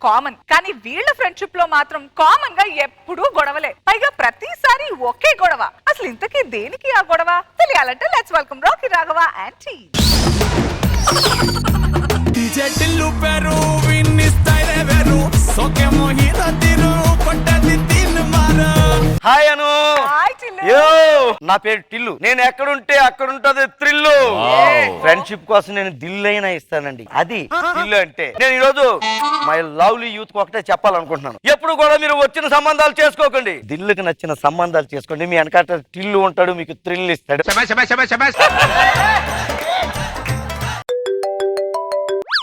Common. కానీ వీళ్ళ friendship లో మాత్రం కామన్ గా ఎప్పుడూ గొడవలే, పైగా ప్రతిసారి ఒకే గొడవ. అసలు ఇంతకీ దేనికి ఆ గొడవ తెలియాలంటే let's welcome Rocky Raghava and team. Hi Anu. Hi Tillu. యో నా పేరు టిల్లు. నేను ఎక్కడుంటే అక్కడ ఉంటది థ్రిల్లు. ఫ్రెండ్షిప్ కోసం నేను దిల్లు అయినా ఇస్తానండి, అది థ్రిల్లు అంటే. నేను ఈ రోజు మై లవ్లీ యూత్ కు ఒకటే చెప్పాలనుకుంటున్నాను, ఎప్పుడు కూడా మీరు వచ్చిన సంబంధాలు చేసుకోకండి, దిల్లుకి నచ్చిన సంబంధాలు చేసుకోండి. మీ వెనకాల టిల్లు ఉంటాడు, మీకు థ్రిల్ ఇస్తాడు.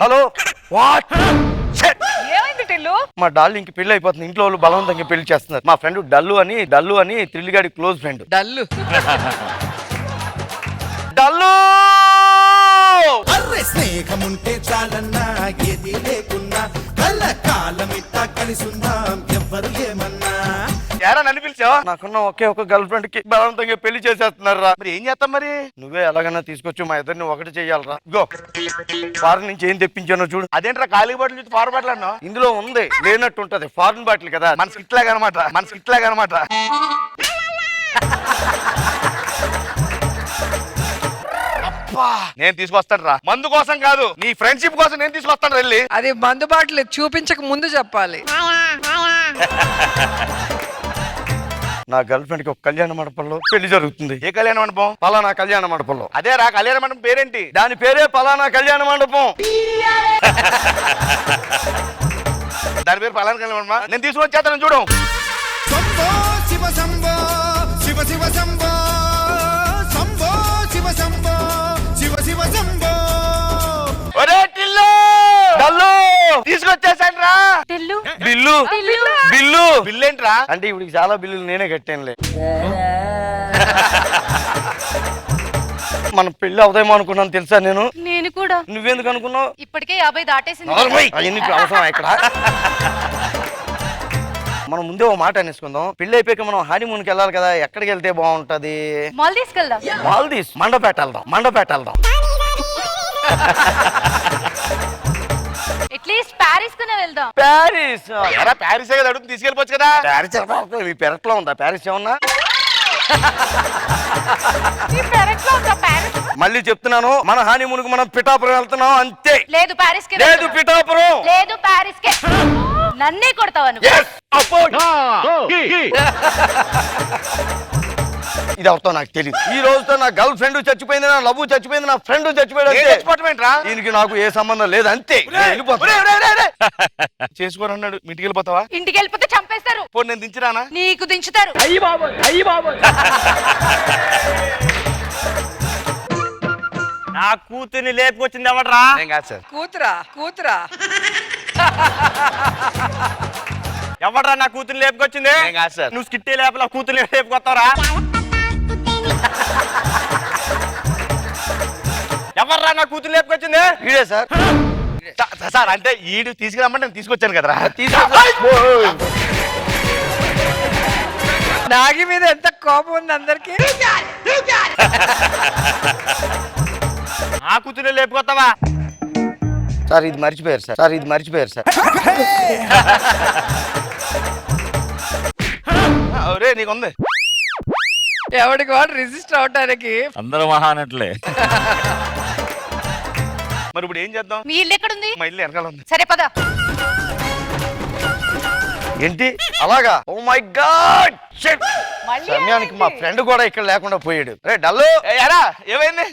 హలో వాట్ ఏమైంది టిల్లు? మా డార్లింగ్ కి పెళ్లి అయిపోతుంది, ఇంట్లో వాళ్ళు బలవంతంగా పెళ్లి చేస్తున్నారు. మా ఫ్రెండ్ డల్లు అని థ్రిల్ గాడి క్లోజ్ ఫ్రెండ్. డల్లు డల్లు అర్రె స్నేహముంటే చాలన్నా ఏది లేకున్నా కళ్ళ కాలమిట్టా కలిసుందాం ఎవ్వరు ఏమన్నా. యారా నన్ను పిలిచావా? నాకున్న ఒకే ఒక గర్ల్ ఫ్రెండ్ కి బలవంతంగా పెళ్లి చేసేస్తున్నారా, మరి ఏం చేస్తాం? మరి నువ్వే ఎలాగైనా తీసుకొచ్చి మా ఇద్దరిని ఒకటి చెయ్యాలరా. ఇగో ఫారెన్ నుంచి ఏం తెప్పించానో చూడు. అదేంట్రా ఖాళీ బాటిల్ చూసి ఫారెన్ బాటిల్ అన్నా? ఇందులో ఉంది, లేనట్టు ఉంటది. ఫారెన్ బాటిల్ కదా, మనకి ఇట్లాగా అనమాట. నేను తీసుకొస్తాను రా, మందు కోసం కాదు, నీ ఫ్రెండ్షిప్ కోసం నేను తీసుకొస్తాను. వెళ్ళి అది మందు బాటలు చూపించక ముందు చెప్పాలి. నా గర్ల్ ఫ్రెండ్ కి ఒక కళ్యాణ మండపంలో పెళ్లి జరుగుతుంది. ఏ కళ్యాణ మండపం? పలానా కళ్యాణ మండపంలో. అదే రా కళ్యాణ మండపం పేరేంటి? దాని పేరే పలానా కళ్యాణ మండపం. దాని పేరు పలానా కళ్యాణ మండపం. నేను తీసుకొచ్చేస్తాను చూడు. శంభో శివ శంభో శివ శివ శంభో శంభో శివ శంభో శివ శివ శంభో. ఒరే టిల్లు డల్లు తీసుకొచ్చేసాను రా. టిల్లు బిల్లు బిల్లు బిల్లు ఏంట్రా? అంటే ఇప్పుడు చాలా బిల్లులు నేనే కట్టానులే. మన పెళ్లి అవుదామో అనుకున్నాను తెలుసా నేను. నేను కూడా. నువ్వెందుకు అనుకున్నావు? ఇప్పటికే 50 దాటేసింది. అవన్నీ అవసరం ఇక్కడ. మనం ముందే ఓ మాట అనేసుకుందాం, పెళ్లి అయిపోయాక మనం హనీమూన్కి వెళ్ళాలి కదా, ఎక్కడికి వెళ్తే బాగుంటది? మాల్దీవ్స్ వెళ్దాం. మాల్దీవ్స్? మండపేట వెళ్దాం. అట్లీస్ట్ ప్యారిస్ కన్నా వెళ్దాం. ప్యారిస్? ఎరా ప్యారిస్ కదా అడుగు, తీసుకెళ్ళిపోవచ్చు కదా. ప్యారిస్ మీ పెరట్లో ఉందా ప్యారిస్ ఏమన్నా? ఈ పెరట్లో ఉందా ప్యారిస్? మళ్ళీ చెప్తున్నాను, మన హనీమూన్కి మనం పిఠాపురం వెళ్తున్నాం అంతే. లేదు ప్యారిస్ కి. లేదు పిఠాపురం. లేదు ప్యారిస్ కి. నన్నే కొడతావా నువ్వు? Yes, ఇది అవుతా నాకు తెలియదు. ఈ రోజుతో నా గర్ల్ ఫ్రెండ్ చచ్చిపోయింది, నా లవ్ చచ్చిపోయింది, నా ఫ్రెండ్ చచ్చిపోయాడు. దీనికి నాకు ఏ సంబంధం లేదు అంతే. చేసుకోని అన్నాడు, ఇంటికి వెళ్ళిపోతావా? ఇంటికి వెళ్ళిపోతే చంపేస్తారు. పో నేను దించిరానా? నీకు దించుతారు. నా కూతుర్ని లేపుకొచ్చింది ఎవడరా? నేను కాదు సార్. కూతురా ఎవడరా నా కూతుర్ని లేపుకొచ్చింది? నేను కాదు సార్. నువ్వు స్కిట్టే లేపలా కూతుర్ని లేపుకొస్తావరా? ఎవర్రా నా కూతుర్ని లేపుకొచ్చింది? వీడే సార్. సార్ అంటే ఈడు తీసుకురమ్మంటే నేను తీసుకొచ్చాను కదరా. నాగి మీద ఎంత కోపం ఉంది అందరికి. నా కూతుర్ని లేపుకొస్తావా? సార్ ఇది మర్చిపోయారు సార్. ఒరే నీకుంది. ఎవడికి వాడు రిజిస్టర్ అవటానికి. అందరూ మహానట్లే. మరి ఇప్పుడు ఏం చేద్దాం? మీ ఇల్లు ఎక్కడుంది? మా ఇల్లు వెనకాల ఉంది. సరే పద. ఏంటి అలాగా? ఓ మై గాడ్, మళ్ళీ సమయానికి మా ఫ్రెండ్ కూడా ఇక్కడ లేకుండా పోయాడు. రే డల్లు, ఎరా ఏమైంది?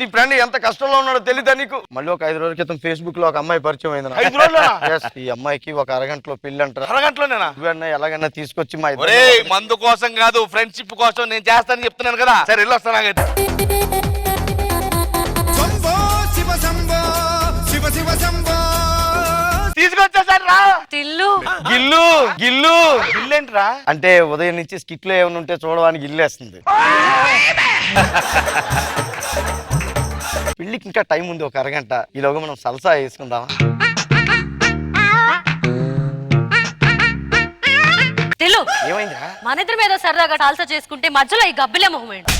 నీ ఫ్రెండ్ ఎంత కష్టంలో ఉన్నాడో తెలీదా నీకు? మళ్ళీ ఒక 5 రోజుల క్రితం ఫేస్బుక్ లో ఒక అమ్మాయి పరిచయం అయింది నాకు. 5 రోజుల్లోనా? Yes, ఈ అమ్మాయికి ఒక అరగంటలో పెళ్లి అంటారా. అరగంటలోనేనా? నువ్వన్నా ఎలాగైనా తీసుకొచ్చి మా ఒరే ఇద్దరిని మందు కోసం కాదు, ఫ్రెండ్షిప్ కోసం నేను చేస్తానని చెప్తున్నాను కదా. సరే వెళ్ళొస్తాను. శంభో శివ శంభో శివ శివ శంభో. తీసుకొచ్చేసాను రా. టిల్లు గిల్లు ఇల్లేంట్రా? అంటే ఉదయం నుంచి స్కిట్ లో ఏమైనా ఉంటే చూడడానికి గిల్లేస్తుంది. పెళ్లికి ఇంకా టైం ఉంది, ఒక అరగంట. ఈలోగా మనం సల్సా వేసుకుందామా? టిల్లు ఏమైందిరా? మన ఇద్దరి మీద సరదాగా సాల్సా చేసుకుంటే మధ్యలో ఈ గబ్బిలే మొహమేంటి?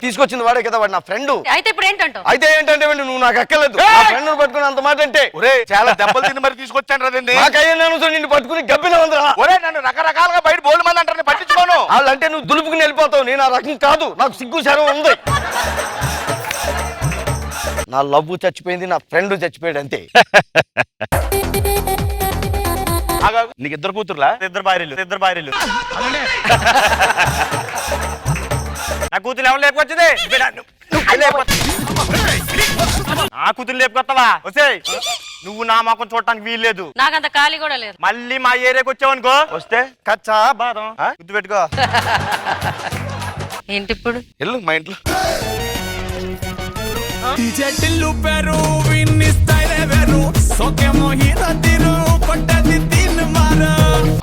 తీసుకొచ్చింది వాడే కదా, వాడు నా ఫ్రెండ్. అయితే ఇప్పుడు ఏంటంటావు? అయితే ఏంటంటే నువ్వు నాకు ఎక్కలేదు, నా ఫ్రెండ్ పట్టుకుని అంత మాట అంటే. ఒరే చాలా దెబ్బలు తిని మరి తీసుకొచ్చాను రండి. నాకయ్యాను నిన్ను పట్టుకుని గబ్బిన ఉందిరా. ఒరే నన్ను రకరకాలుగా బయట బోల్డ్ మంది అంటారు, పట్టించుకోను. వాళ్ళంటే నువ్వు దులుపుకుని వెళ్ళిపోతావు, నేను ఆ రకం కాదు, నాకు సిగ్గు శరం ఉంది. నా లవ్ చచ్చిపోయింది, నా ఫ్రెండ్ చచ్చిపోయాడు అంతే. ఆగాగు. నీకు ఇద్దరు కూతురులా? ఇద్దరు భార్యలు. నా కూతురు ఎవరు లేపుకొచ్చింది? ఆ కూతురు లేపుకొస్తావా? వస్తే నువ్వు నా మొక్కను చూడటానికి వీల్లేదు. నాకంత ఖాళీ కూడా లేదు. మళ్ళీ మా ఏరియాకి వచ్చావనుకో, వస్తే కచ్చా బాదం గుర్తు పెట్టుకో. ఏంటి ఇప్పుడు? వెళ్ళు మా ఇంట్లో. టిల్లు పెరు విన్ని స్టైల్ వేరు సోకే మోహిరా తిరు కొట్టది తిన్ మారా.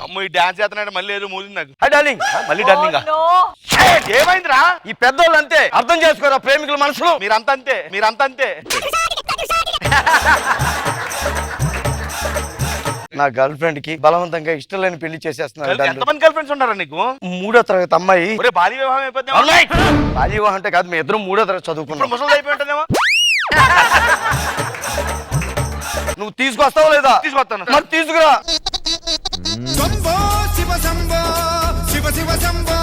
అమ్మో ఈ డాన్స్ చేస్తున్నాడు మళ్ళీ ఏదో మూలింది నాకు. High darling. మళ్ళీ డర్లింగ్ Oh, no. ఏమైందిరా? ఈ పెద్దోళ్ళు అంతే, అర్థం చేసుకోరా ప్రేమికుల మనసులు. మీరంతా అంతే. నా గర్ల్ ఫ్రెండ్ కి బలవంతంగా ఇష్టం లేని పెళ్లి చేసేస్తున్నారు. ఎంతమంది గర్ల్ ఫ్రెండ్స్ ఉన్నారా నీకు? 3వ తరగతి అమ్మాయి. ఒరే బాల్య వివాహం అయిపోతే బాల్య వివాహం అంటే కాదు, మీ ఇద్దరు 3వ తరగతి ఇప్పుడు చదువుకున్నాం. ముసలి అయిపోయి ఉంటుందేమో. నువ్వు తీసుకొస్తావా లేదా? తీసుకొస్తాను. మరి తీసుకురా. శంభో శివ శంభో శివ శివ శంభో.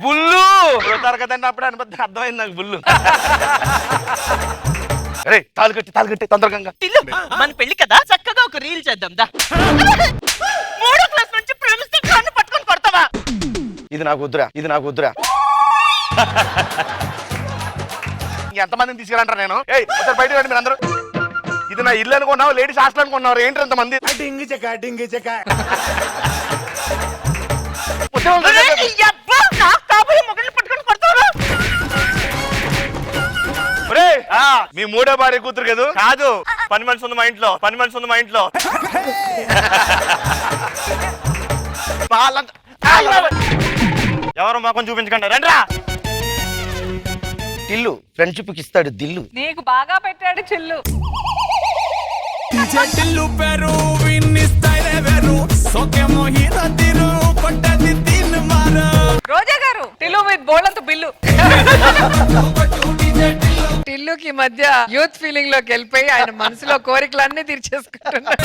బుల్లు తరగతి అంటే అప్పుడే అర్థమైంది నాకు బుల్లు. అరే తాలు కట్టి తొందరగా. మన పెళ్లి కదా, చక్కగా ఒక రీల్ చేద్దాం దా. 3వ క్లాస్ నుంచి ప్రేమిస్తే కన్ను పట్టుకొని కొడతావా? ఇది నాకు వద్దురా. ఎంతమందిని తీసుకురంటారా నేను? ఒకసారి బయట రండి మీరు అందరూ. ఇది నా ఇల్లు అనుకున్నావు, లేడీస్ హాస్టల్ అనుకున్నారు. ఏంటి ఎంతమంది? డింగి చెక ఒరేయ్, ఈ అబ్బా, నా కాబోయే మొగుడిని పట్టుకొని కొడతావా? ఒరేయ్, మీ 3వ భార్య కూతురు కదా? కాదు, పని మనిషి ఉంది మా ఇంట్లో. ఎవరు మొక్కను చూపించకండి, రండిరా. టిల్లు ఫ్రెండ్షిప్ కి ఇస్తాడు దిల్లు. నీకు బాగా పెట్టాడు చిల్లు. టిల్లు పెరు విన్ని స్టైల్ వేరు సోకే మోహిరా తిరు కొట్టది తిన్ మారా. రోజా గారు, టిల్లు విత్ బోల్డంత బిల్లు. టిల్లుకి ఈ మధ్య యూత్ ఫీలింగ్ లోకి వెళ్ళిపోయి ఆయన మనసులో కోరికలన్నీ తీర్చేసుకుంటున్నాడు.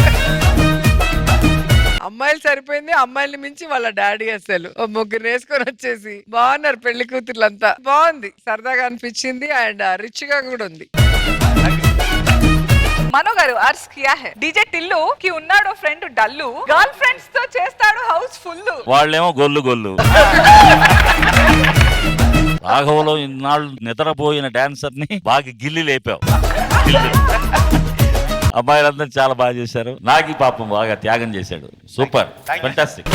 అమ్మాయిలు సరిపోయింది, అమ్మాయిని మించి వాళ్ళ డాడీ అసలు ఓ 3 వేసుకొని వచ్చేసి బాగున్నారు పెళ్లి కూతుర్లంతా. బాగుంది, సరదాగా అనిపించింది అండ్ రిచ్ గా కూడా ఉంది. మనో గారు అర్స్ కియా హై, డీజే టిల్లు కి ఉన్నాడు ఫ్రెండ్ డల్లు, గర్ల్ ఫ్రెండ్స్ తో చేస్తాడు హౌస్ ఫుల్. వాళ్ళేమో గొల్లు రాఘవలో ఇన్నాళ్ళు నిద్రపోయిన డాన్సర్ ని బాగా గిల్లి లేపావు. అమ్మాయిలందరూ చాలా బాగా చేశారు. నాగి పాపం బాగా త్యాగం చేశాడు. Super, fantastic.